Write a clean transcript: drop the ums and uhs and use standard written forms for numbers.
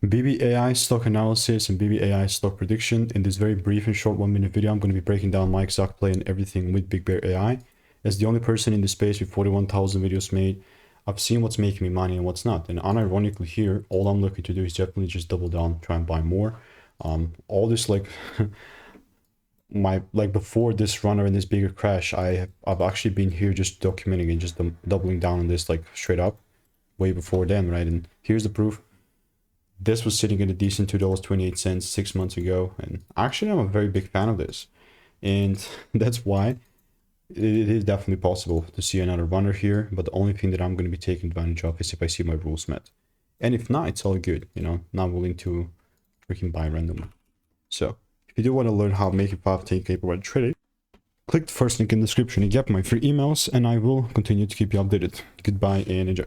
BBAI stock analysis and BBAI stock prediction. In this very brief and short 1-minute video, I'm going to be breaking down my exact play and everything with BigBear.ai. As the only person in the space with 41,000 videos made, I've seen what's making me money and what's not. And unironically here, all I'm looking to do is definitely just double down, try and buy more. All this before this runner and this bigger crash, I've actually been here just documenting and just doubling down on this like straight up way before then, right? And here's the proof. This was sitting at a decent $2.28 6 months ago, and actually I'm a very big fan of this, and that's why it is definitely possible to see another runner here. But the only thing that I'm going to be taking advantage of is if I see my rules met, and if not, it's all good, you know, not willing to freaking buy randomly. So if you do want to learn how making 5-10K per trading, click the first link in the description and get my free emails, and I will continue to keep you updated. Goodbye and enjoy.